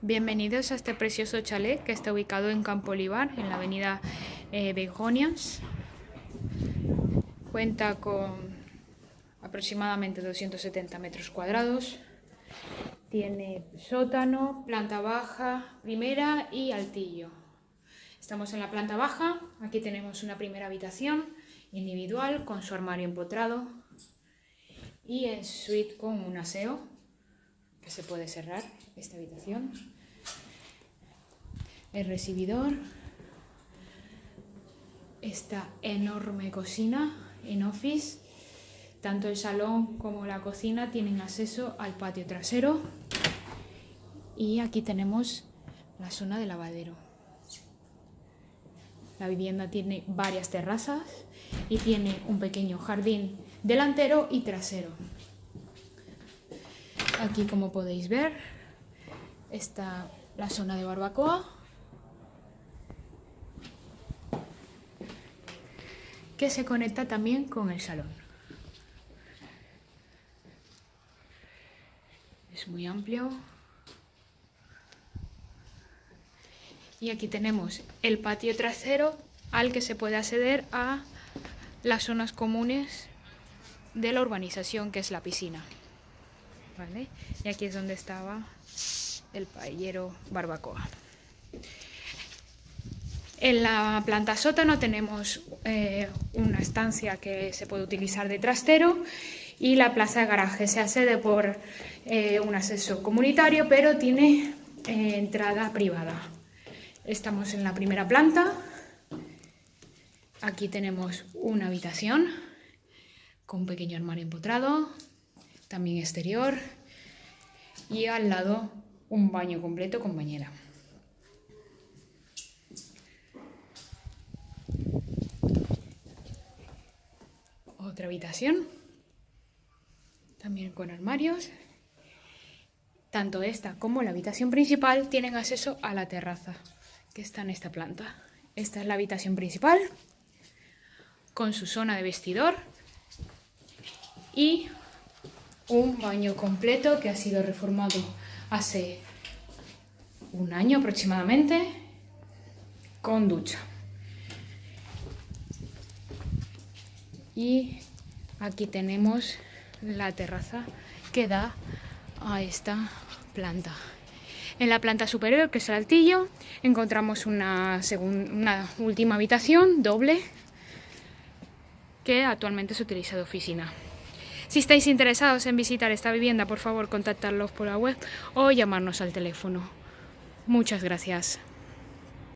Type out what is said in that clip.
Bienvenidos a este precioso chalet que está ubicado en Campo Olivar, en la avenida Begonias. Cuenta con aproximadamente 270 metros cuadrados. Tiene sótano, planta baja, primera y altillo. Estamos en la planta baja. Aquí tenemos una primera habitación individual con su armario empotrado y en suite con un aseo que se puede cerrar esta habitación. El recibidor, esta enorme cocina en office. Tanto el salón como la cocina tienen acceso al patio trasero. Y aquí tenemos la zona de lavadero. La vivienda tiene varias terrazas y tiene un pequeño jardín delantero y trasero. Aquí, como podéis ver, está la zona de barbacoa, que se conecta también con el salón. Es muy amplio. Y aquí tenemos el patio trasero al que se puede acceder a las zonas comunes de la urbanización, que es la piscina. ¿Vale? Y aquí es donde estaba el paellero barbacoa. En la planta sótano tenemos una estancia que se puede utilizar de trastero y la plaza de garaje. Se accede por un acceso comunitario, pero tiene entrada privada. Estamos en la primera planta. Aquí tenemos una habitación con un pequeño armario empotrado, también exterior, y al lado un baño completo con bañera. Otra habitación, también con armarios. Tanto esta como la habitación principal tienen acceso a la terraza, que está en esta planta. Esta es la habitación principal, con su zona de vestidor y un baño completo que ha sido reformado hace un año aproximadamente, con ducha. Y aquí tenemos la terraza que da a esta planta. En la planta superior, que es el altillo, encontramos una última habitación doble que actualmente se utiliza de oficina. Si estáis interesados en visitar esta vivienda, por favor, contactarlos por la web o llamarnos al teléfono. Muchas gracias.